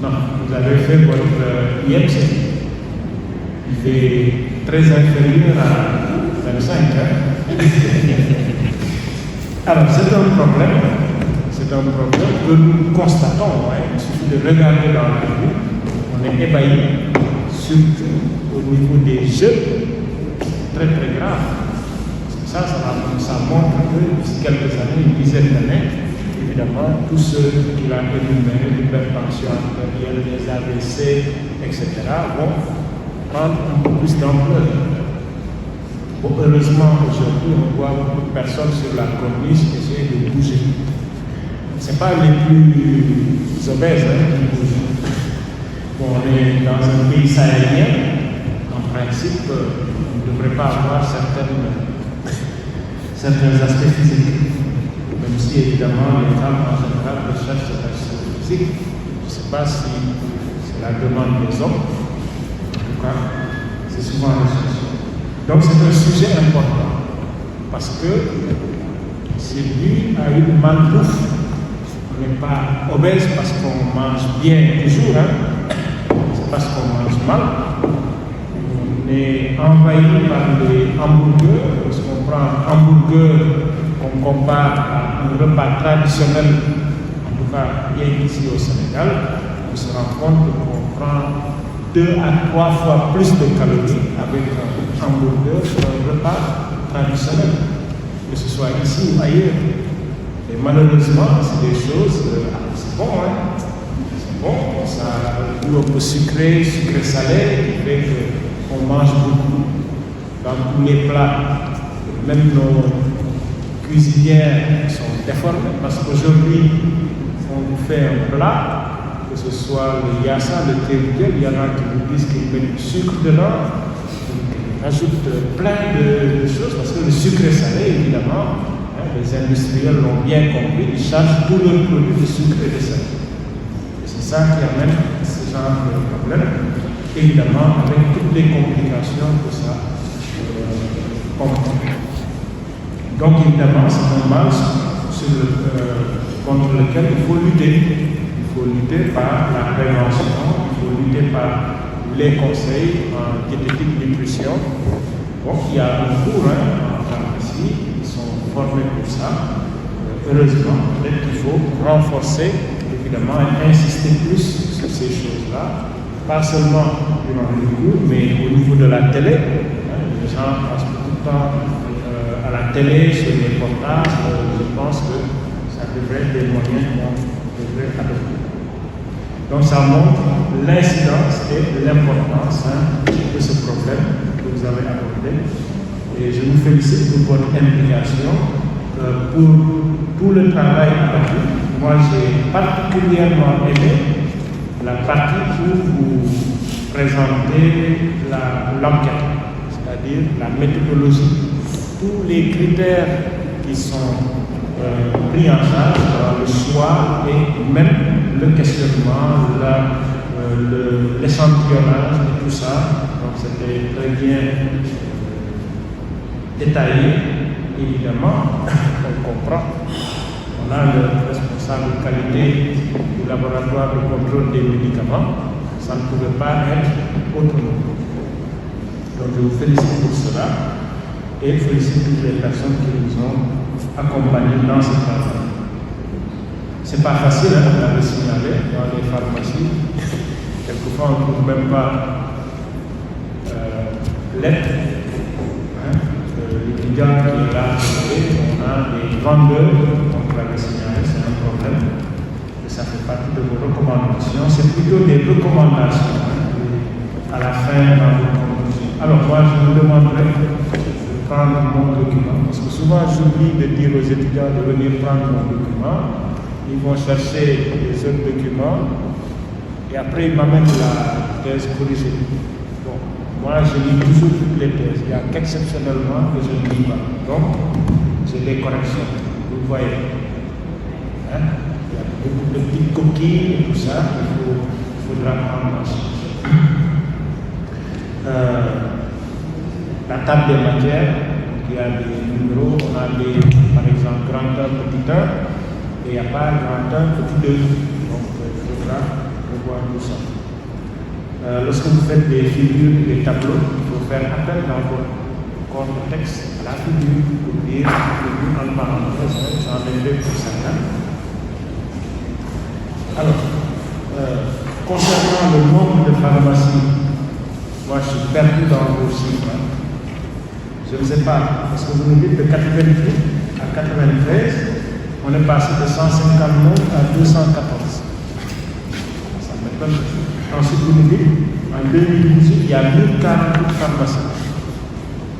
Non, vous avez fait votre IMC. Il fait très inférieur à 25 ans. Alors, c'est un problème. C'est un problème que nous constatons. Ouais. Il suffit de regarder dans la rue. On est ébahi, surtout au niveau des jeunes. Très, très grave. Ça montre que d'ici quelques années, une dizaine d'années, évidemment, tous ceux qui l'ont énuméré, l'hypertension artérielle, les AVC, etc., vont prendre un peu plus d'ampleur. Bon, heureusement, aujourd'hui, on voit beaucoup de personnes sur la corniche essayer de bouger. Ce n'est pas les plus obèses qui bougent. Bon, on est dans un pays sahélien, en principe, on ne devrait pas avoir certains aspects physiques, même si évidemment les femmes en général recherchent cet aspect physique. Je ne sais pas si c'est la demande des hommes, en tout cas, c'est souvent recherché. Donc c'est un sujet important, parce que c'est dû à une malbouffe. On n'est pas obèse parce qu'on mange bien toujours, c'est parce qu'on mange mal. On est envahi par les hamburgers, parce qu'on prend un hamburger qu'on compare à un repas traditionnel, en tout cas bien ici au Sénégal, on se rend compte qu'on prend 2 à 3 fois plus de calories avec un hamburger qu'un repas traditionnel, que ce soit ici ou ailleurs. Et malheureusement, c'est des choses, c'est bon, c'est bon, ça a un goût un peu sucré, sucré-salé, qui fait qu'on mange beaucoup dans tous les plats. Même nos cuisinières sont déformées parce qu'aujourd'hui, on vous fait un plat, que ce soit le yassa, le thé, il y en a qui vous disent qu'ils mettent du sucre dedans, ils rajoutent plein de choses parce que le sucré-salé, évidemment, les industriels l'ont bien compris, ils chargent tous leurs produits de sucre et de sel. Et c'est ça qui amène ce genre de problème, évidemment, avec toutes les complications que ça comporte. Donc, évidemment, c'est un mal contre lequel il faut lutter. Il faut lutter par la prévention, il faut lutter par les conseils en diététique nutrition. Donc, il y a un cours en pharmacie, ils sont formés pour ça. Heureusement, peut-être qu'il faut renforcer, évidemment, et insister plus sur ces choses-là, pas seulement durant les cours, mais au niveau de la télé. Les gens passent beaucoup de temps à la télé, sur les portages. Je pense que ça devrait être des moyens qu'on devrait adopter. Donc ça montre l'incidence et l'importance de ce problème que vous avez abordé. Et je vous félicite pour votre implication, pour tout le travail abattu. Moi, j'ai particulièrement aimé la partie où vous présentez l'enquête, c'est-à-dire la méthodologie, tous les critères qui sont pris en charge dans le choix et même le questionnement, l'échantillonnage et tout ça. Donc c'était très bien détaillé, évidemment, on comprend. On a le responsable qualité du laboratoire de contrôle des médicaments, ça ne pouvait pas être autrement. Donc je vous félicite pour cela et je félicite toutes les personnes qui nous ont accompagnés dans ce travail. C'est pas facile de le signaler dans les pharmacies. Quelquefois on ne trouve même pas lettres. Hein, l'étudiant qui est là, on a des vendeurs, donc on va le signaler, c'est un problème. Et ça fait partie de vos recommandations. C'est plutôt des recommandations. À la fin, dans vos conclusions. Alors, moi, je vous demanderai de prendre mon document, parce que souvent, j'oublie de dire aux étudiants de venir prendre mon document. Ils vont chercher les autres documents et après, ils m'amènent la thèse corrigée. Bon, moi, je lis toujours toutes les thèses. Il y a qu'exceptionnellement que je ne lis pas. Donc, j'ai des corrections. Vous voyez. Hein? Il y a beaucoup de petites coquilles et tout ça qu'il faudra prendre en charge. La table des matières, il y a des numéros, on a des, par exemple, grand 1, petit 1, et il n'y a pas grand 1, petit 2. Donc, il faudra revoir tout ça. Lorsque vous faites des figures, des tableaux, il faut faire appel dans votre corps de texte à la figure pour dire en parenthèse, j'en ai fait pour ça. Alors, concernant le nombre de pharmacies, moi, je suis perdu dans vos chiffres. Je ne sais pas, parce que vous nous dites de 88 à 93, on est passé de 159 à 214. Ça m'étonne. Ensuite, vous nous dites, en 2018, il y a 1048 pharmacies.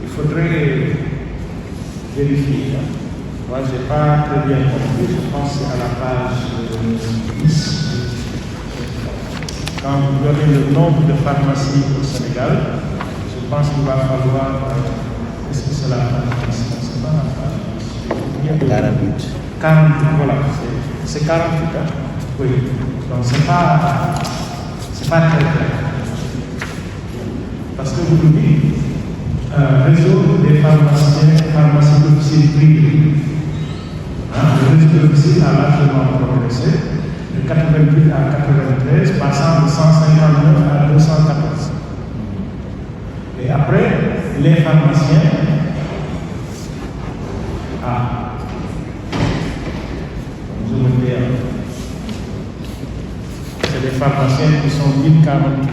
Il faudrait vérifier. Moi, je n'ai pas très bien compris. Je pense que c'est à la page 10. Quand vous verrez le nombre de pharmacies au Sénégal, je pense qu'il va falloir. Est-ce que c'est la page 10? C'est pas la page 48. 48, voilà. C'est 48, hein? Oui. Donc, c'est pas très clair. Parce que vous nous dites, réseau des pharmacies d'officine privées. Le réseau d'officine a largement progressé. De 88 à 93, passant de 159 à 214. Et après, les pharmaciens, c'est les pharmaciens qui sont 1048.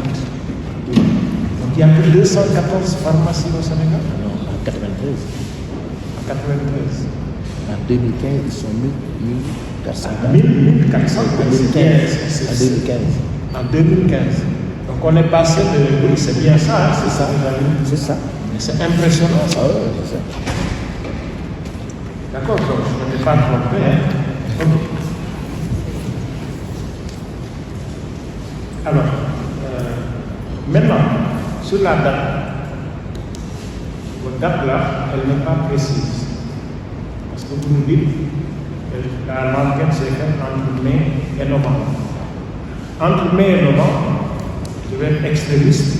Donc il y a plus de 214 pharmacies au Sénégal. Non, en 93. En 93. En 2015, ils sont 1400. 1400. En 2015. En 2015. Donc on est passé de. Oui, c'est bien ça, hein, c'est ça. C'est ça. C'est impressionnant ça. Ah oui, c'est ça. D'accord, donc je ne m'étais pas trompé. Hein. Okay. Alors, maintenant, sur la date, votre date là, elle n'est pas précise. Parce que vous nous dites, l'enquête s'est faite entre mai et novembre. Entre mai et novembre, je vais être extrémiste.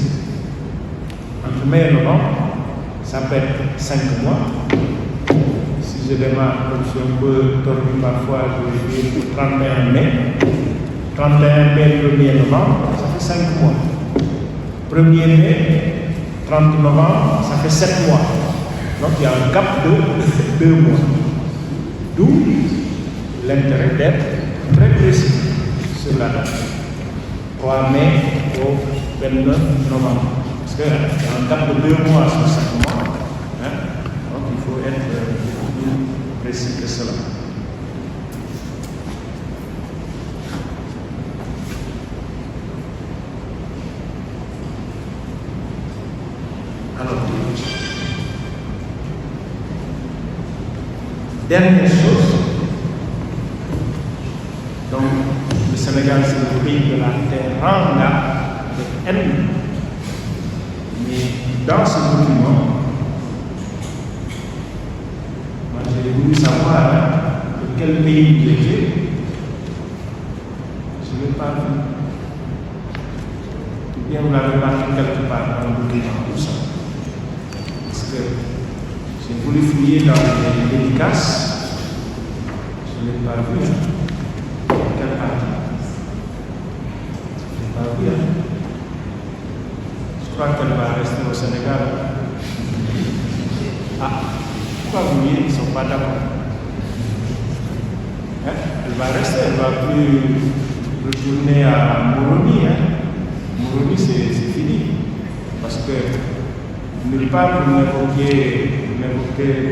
Entre mai et novembre, ça peut être 5 mois. Si je démarre, comme si on peut tordu parfois, je vais dire 31 mai. 31 mai, 1er novembre, ça fait 5 mois. 1er mai, 30 novembre, ça fait 7 mois. Donc il y a un gap de 2 mois. D'où l'intérêt d'être très précis sur la date. 3 mai au 29 novembre. Parce qu'il y a un gap de 2 mois sur 5 mois. Hein? Donc il faut être plus précis que cela. Alors, dernière chose, donc le Sénégal c'est le pays de la teranga, de N. Mais dans ce document, moi j'ai voulu savoir de quel pays il était. Je ne l'ai pas vu. Ou bien vous l'avez marqué quelque part dans le document, tout ça. Parce que j'ai voulu fouiller dans les dédicaces, je ne l'ai pas vu. Quelle partie? Je ne l'ai pas vu. Je crois qu'elle va rester au Sénégal. Ah, pourquoi vous voyez, ils ne sont pas d'accord? Hein? Elle va rester, elle ne va plus retourner à Moroni. Hein? Moroni, c'est fini. Parce que nulle part pour m'évoquer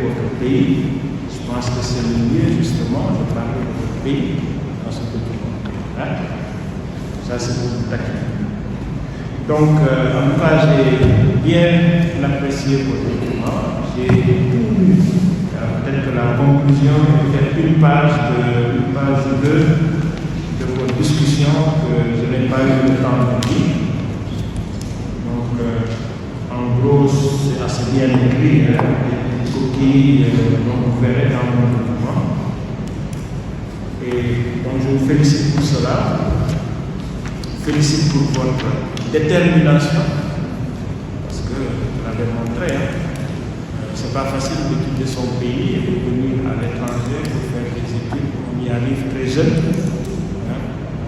votre pays. Je pense que c'est le mieux justement de parler de votre pays dans ce document. Hein? Ça, c'est pour vous taquiner. Donc, en tout cas, j'ai bien apprécié votre document. J'ai tout lu. Peut-être que la conclusion est peut-être une page ou deux de votre discussion que je n'ai pas eu le temps de lire. Donc, en gros, c'est assez bien écrit, hein, des coquilles dont vous verrez dans mon document. Et donc, je vous félicite pour cela. Je vous félicite pour votre détermination, parce que vous l'avez montré, hein. C'est pas facile de quitter son pays et de venir à l'étranger pour faire des études. On y arrive très jeune. Hein.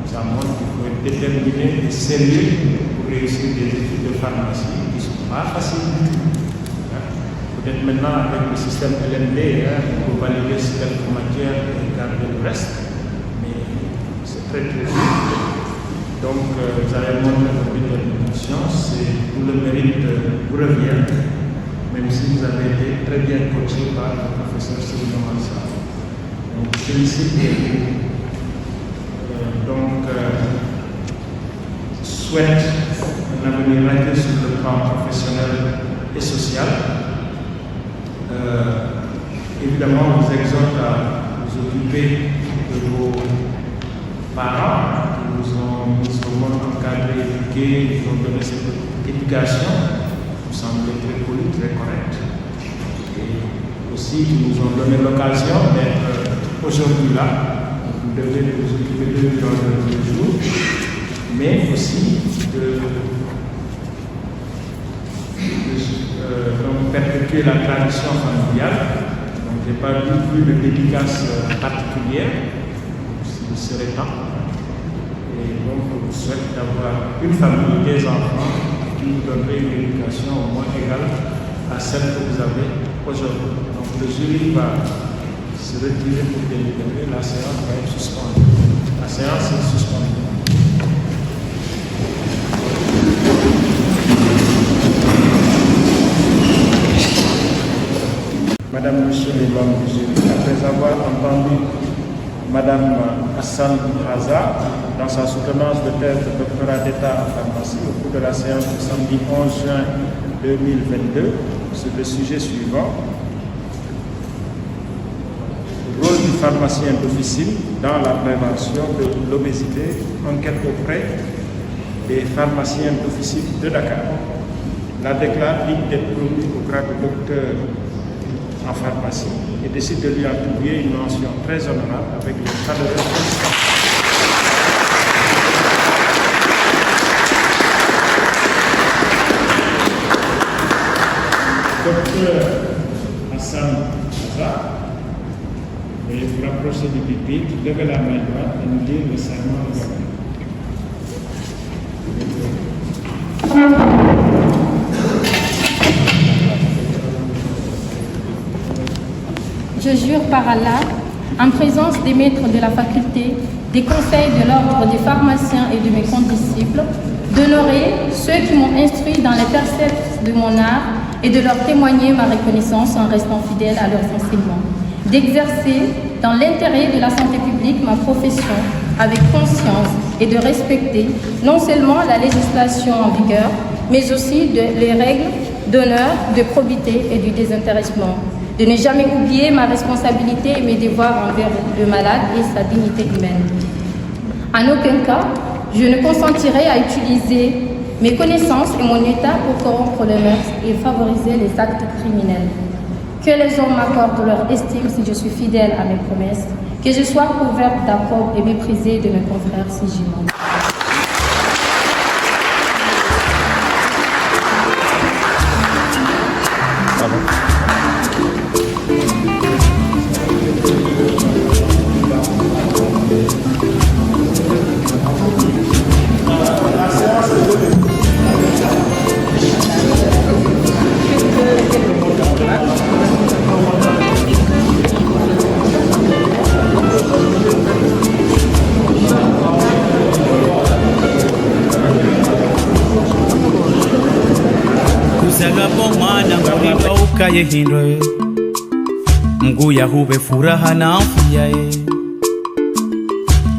Ça montre qu'il faut être déterminé et sérieux pour réussir des études de pharmacie qui ne sont pas faciles du tout. Hein. Peut-être maintenant avec le système LMD, hein, on peut valider certaines matières et garder le reste. Mais c'est très dur. Donc vous avez montré votre détermination, c'est pour le mérite vous revient. Même si vous avez été très bien coaché par le professeur Céline Mansa. Donc, je félicite souhaite un avenir radieux sur le plan professionnel et social. Évidemment, on vous exhorte à vous occuper de vos parents qui vous ont encadré, éduqué, vous ont donné cette éducation. Vous semblez très poli, très correct. Et aussi, qui nous ont donné l'occasion d'être aujourd'hui là. Vous devez vous occuper d'eux dans le jour, mais aussi de perpétuer la tradition familiale. Donc, je n'ai pas vu de dédicace particulière, s'il serait temps. Et donc, je vous souhaite d'avoir une famille, des enfants, qui vous donnerait une éducation au moins égale à celle que vous avez aujourd'hui. Donc le jury va se retirer pour délibérer, la séance va être suspendue. La séance est suspendue. Madame, Monsieur les membres du jury, après avoir entendu Madame Hassan Haza, dans sa soutenance de thèse de doctorat d'État en pharmacie au cours de la séance du samedi 11 juin 2022 sur le sujet suivant: rôle du pharmacien d'officine dans la prévention de l'obésité, enquête auprès des pharmaciens d'officine de Dakar. La déclare ligne d'être promu au grade de docteur en pharmacie et décide de lui attribuer une mention très honorable avec le chaleureux félicitations. Docteur Hassan Haza, veuillez vous rapprocher du pupitre, levez la main droite et nous dire le serment de l'ordre. Je jure par Allah, en présence des maîtres de la faculté, des conseils de l'ordre des pharmaciens et de mes condisciples, d'honorer ceux qui m'ont instruit dans les préceptes de mon art et de leur témoigner ma reconnaissance en restant fidèle à leurs enseignements, d'exercer dans l'intérêt de la santé publique ma profession avec conscience et de respecter non seulement la législation en vigueur, mais aussi les règles d'honneur, de probité et du désintéressement, de ne jamais oublier ma responsabilité et mes devoirs envers le malade et sa dignité humaine. En aucun cas, je ne consentirai à utiliser mes connaissances et mon état pour corrompre les mœurs et favoriser les actes criminels. Que les hommes m'accordent leur estime si je suis fidèle à mes promesses, que je sois couverte d'approbes et méprisée de mes confrères si j'y mens. Kuzalwa kwa mwana ngolindwa ukaye hindwe, Nguya hube furaha na afya ye.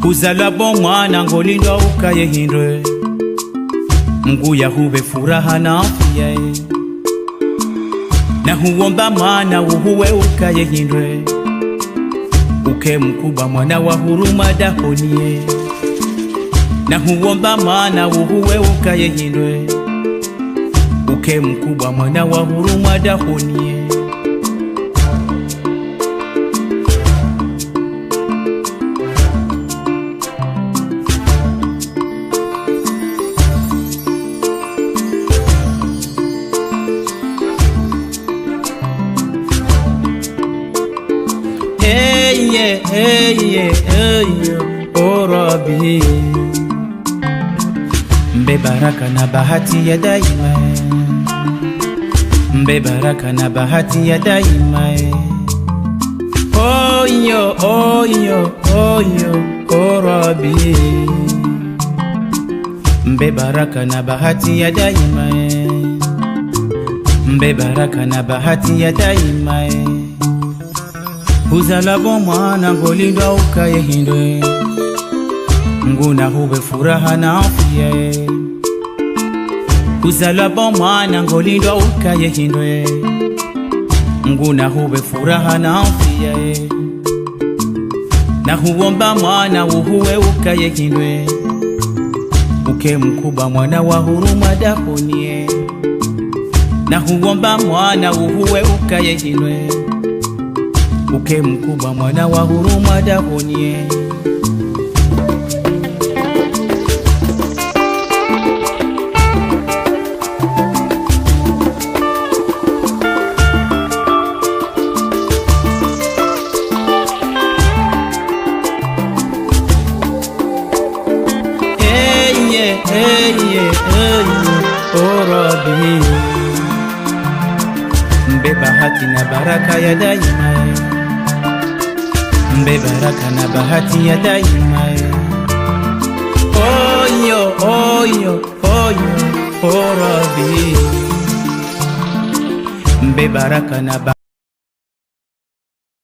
Kuzalwa kwa mwana ngolindwa ukaye hindwe, Nguya hube furaha na afya ye. Na huomba mwana uhuwe ukaye hindwe, uke mkubwa mwana wa huruma dahonie. Na huomba mwana uhuwe ukaye hindwe, uke mkubwa mwana wa huruma dahonie. Oh Rabbi, mbe baraka na bahati ya daima, mbe baraka na bahati ya daima. Oh Rabbi, mbe baraka na bahati ya daima, mbe baraka na bahati ya daima. Kuzala kwa mwana ngolindwa ukaye hindwe, Nguna hube furaha na afya ye. Kuzala kwa mwana ngolindwa ukaye hindwe, Nguna hube furaha na afya ye. Na huomba mwana uhuwe ukaye hindwe, uke mkubwa mwana wa huruma dahonie. Na huomba mwana uhuwe ukaye hindwe, uke mkubwa mwana wa huruma dahonie. Oh Rabbi, mbe bahati na baraka ya daima, mbe baraka na bahati ya daima. Oh Rabbi, mbe baraka na bahati